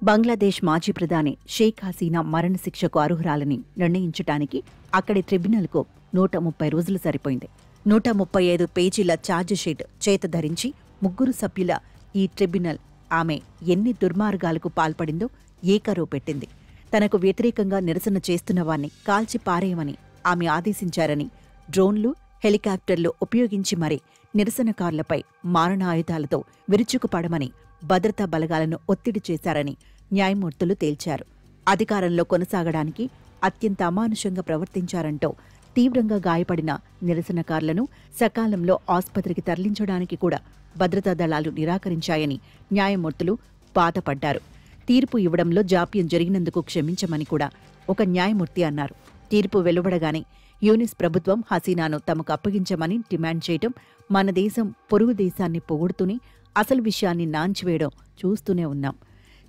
బంగ్లాదేశ్ మాజీ ప్రధాని షేక్ హసీనా మరణశిక్షకు అర్హురాలని నిర్ణయించటానికి అక్కడి ట్రిబ్యునల్కు 130 రోజులు సరిపోయింది. 135 పేజీల ఛార్జిషీట్ చేత ధరించి 3 సభ్యుల ఈ ట్రిబ్యునల్ ఆమె ఎన్ని దుర్మార్గాలకు పాల్పడిందో ఏకరో పెట్టింది. తనకు వ్యతిరేకంగా నిరసన చేస్తున్నవాన్ని కాల్చి పారేయమని ఆమె ఆదేశించారని, డ్రోన్లు, హెలికాప్టర్లు ఉపయోగించి మరీ నిరసనకారులపై మారణాయుధాలతో విరుచుకుపడమని భద్రతా బలగాలను ఒత్తిడి చేశారని న్యాయమూర్తులు తేల్చారు. అధికారంలో కొనసాగడానికి అత్యంత అమానుషంగా ప్రవర్తించారంటూ తీవ్రంగా గాయపడిన నిరసనకారులను సకాలంలో ఆస్పత్రికి తరలించడానికి కూడా భద్రతా దళాలు నిరాకరించాయని న్యాయమూర్తులు బాధపడ్డారు. తీర్పు ఇవ్వడంలో జాప్యం జరిగినందుకు క్షమించమని కూడా ఒక న్యాయమూర్తి అన్నారు. తీర్పు వెలువడగానే యూనిస్ ప్రభుత్వం హసీనాను తమకు అప్పగించమని డిమాండ్ చేయటం, మన దేశం పొరుగు దేశాన్ని పొగుడుతూనే అసలు విషయాన్ని నాంచివేయడం చూస్తూనే ఉన్నాం.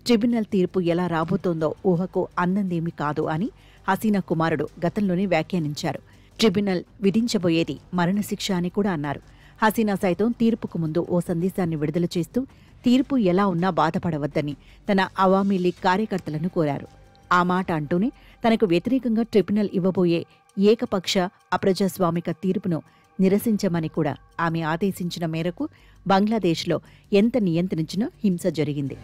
ట్రిబ్యునల్ తీర్పు ఎలా రాబోతోందో ఊహకు అందందేమీ కాదు అని హసీనా కుమారుడు గతంలోనే వ్యాఖ్యానించారు. ట్రిబ్యునల్ విధించబోయేది మరణశిక్ష అని కూడా అన్నారు. హసీనా సైతం తీర్పుకు ముందు ఓ సందేశాన్ని విడుదల చేస్తూ తీర్పు ఎలా ఉన్నా బాధపడవద్దని తన అవామీ లీగ్ కార్యకర్తలను కోరారు. ఆ మాట అంటూనే తనకు వ్యతిరేకంగా ట్రిబ్యునల్ ఇవ్వబోయే ఏకపక్ష అప్రజాస్వామిక తీర్పును నిరసించమని కూడా ఆమె ఆదేశించిన మేరకు బంగ్లాదేశ్లో ఎంత నియంత్రించినా హింస జరిగింది.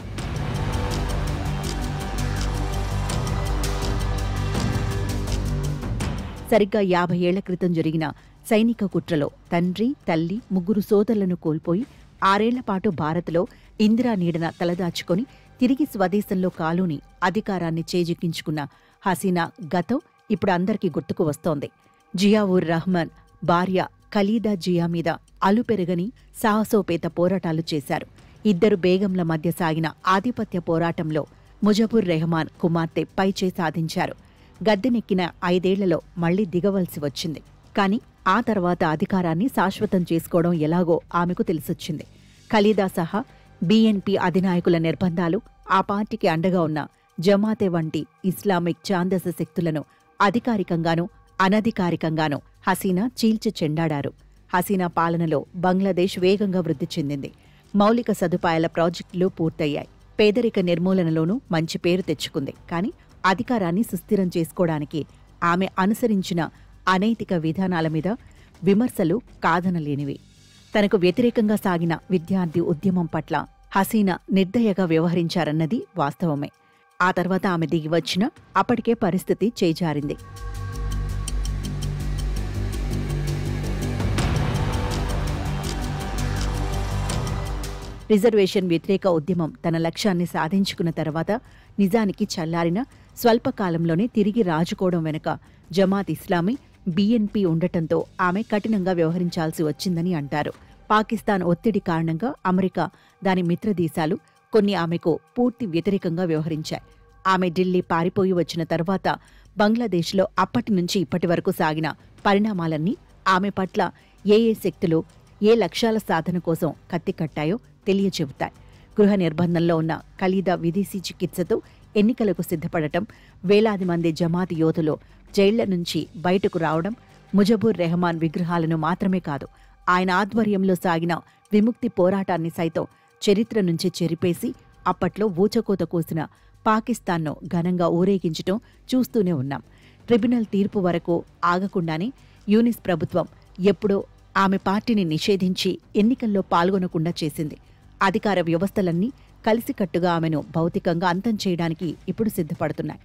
సరిగ్గా 50 ఏళ్ల క్రితం జరిగిన సైనిక కుట్రలో తండ్రి, తల్లి, 3 సోదరులను కోల్పోయి 6 ఏళ్ల పాటు భారత్లో ఇందిరా నీడన తలదాచుకొని తిరిగి స్వదేశంలో కాలూని అధికారాన్ని చేజిక్కించుకున్న హసీనా గతం ఇప్పుడు అందరికీ గుర్తుకు వస్తోంది. జియావుర్ రహమాన్ భార్య ఖలీదా జియా మీద అలుపెరగని సాహసోపేత పోరాటాలు చేశారు. ఇద్దరు బేగంల మధ్య సాగిన ఆధిపత్య పోరాటంలో ముజబుర్ రెహమాన్ కుమార్తె పైచే సాధించారు. గద్దెనెక్కిన 5 ఏళ్లలో మళ్లీ దిగవలసి వచ్చింది. కాని ఆ తర్వాత అధికారాన్ని శాశ్వతం చేసుకోవడం ఎలాగో ఆమెకు తెలిసొచ్చింది. ఖలీదా సహా బీఎన్పీ అధినాయకుల నిర్బంధాలు, ఆ పార్టీకి అండగా ఉన్న జమాతే వంటి ఇస్లామిక్ ఛాందస శక్తులను అధికారికంగానూ అనధికారికంగానూ హసీనా చీల్చి చెండాడారు. హసీనా పాలనలో బంగ్లాదేశ్ వేగంగా వృద్ధి చెందింది. మౌలిక సదుపాయాల ప్రాజెక్టులు పూర్తయ్యాయి. పేదరిక నిర్మూలనలోనూ మంచి పేరు తెచ్చుకుంది. కాని అధికారాన్ని సుస్థిరం చేసుకోవడానికి ఆమె అనుసరించిన అనైతిక విధానాల మీద విమర్శలు కాదనలేనివి. తనకు వ్యతిరేకంగా సాగిన విద్యార్థి ఉద్యమం పట్ల హసీనా నిర్దయగా వ్యవహరించారన్నది వాస్తవమే. ఆ తర్వాత ఆమె దిగివచ్చినా అప్పటికే పరిస్థితి చేజారింది. రిజర్వేషన్ వ్యతిరేక ఉద్యమం తన లక్ష్యాన్ని సాధించుకున్న తర్వాత నిజానికి చల్లారిన స్వల్పకాలంలోనే తిరిగి రాజుకోవడం వెనుక జమాత్ ఇస్లామీ, బీఎన్పీ ఉండటంతో ఆమె కఠినంగా వ్యవహరించాల్సి వచ్చిందని అంటారు. పాకిస్తాన్ ఒత్తిడి కారణంగా అమెరికా, దాని మిత్రదేశాలు కొన్ని ఆమెకు పూర్తి వ్యతిరేకంగా వ్యవహరించాయి. ఆమె ఢిల్లీ పారిపోయి వచ్చిన తర్వాత బంగ్లాదేశ్లో అప్పటి నుంచి ఇప్పటి వరకు సాగిన పరిణామాలన్నీ ఆమె పట్ల ఏ శక్తులు ఏ లక్ష్యాల సాధన కోసం కత్తికట్టాయో తెలియచెబుతాయి. గృహ నిర్బంధంలో ఉన్న ఖలీదా విదేశీ చికిత్సతో ఎన్నికలకు సిద్ధపడటం, వేలాది మంది జమాత్ యోధులు జైళ్ల నుంచి బయటకు రావడం, ముజబుర్ రెహమాన్ విగ్రహాలను మాత్రమే కాదు, ఆయన ఆధ్వర్యంలో సాగిన విముక్తి పోరాటాన్ని సైతం చరిత్ర నుంచి చెరిపేసి అప్పట్లో ఊచకోత కోసిన పాకిస్తాన్ను ఘనంగా ఊరేగించటం చూస్తూనే ఉన్నాం. ట్రిబ్యునల్ తీర్పు వరకు ఆగకుండానే యూనిస్ ప్రభుత్వం ఎప్పుడో ఆమె పార్టీని నిషేధించి ఎన్నికల్లో పాల్గొనకుండా చేసింది. అధికార వ్యవస్థలన్నీ కలిసికట్టుగా ఆమెను భౌతికంగా అంతం చేయడానికి ఇప్పుడు సిద్ధపడుతున్నాయి.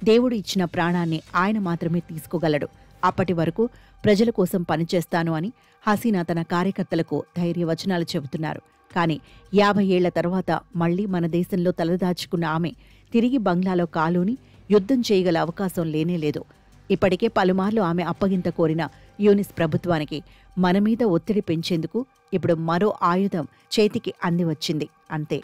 దేవుడు ఇచ్చిన ప్రాణాన్ని ఆయన మాత్రమే తీసుకోగలడు. అప్పటి వరకు ప్రజల కోసం పనిచేస్తాను అని హసీనా తన కార్యకర్తలకు ధైర్యవచనాలు చెబుతున్నారు. కానీ 50 ఏళ్ల తర్వాత మళ్లీ మన దేశంలో తలదాచుకున్న ఆమె తిరిగి బంగ్లాలో కాలూని యుద్ధం చేయగల అవకాశం లేనేలేదు. ఇప్పటికే పలుమార్లు ఆమె అప్పగింత కోరిన యూనిస్ ప్రభుత్వానికి మనమీద ఒత్తిడి పెంచేందుకు ఇప్పుడు మరో ఆయుధం చేతికి అందివచ్చింది. అంతే.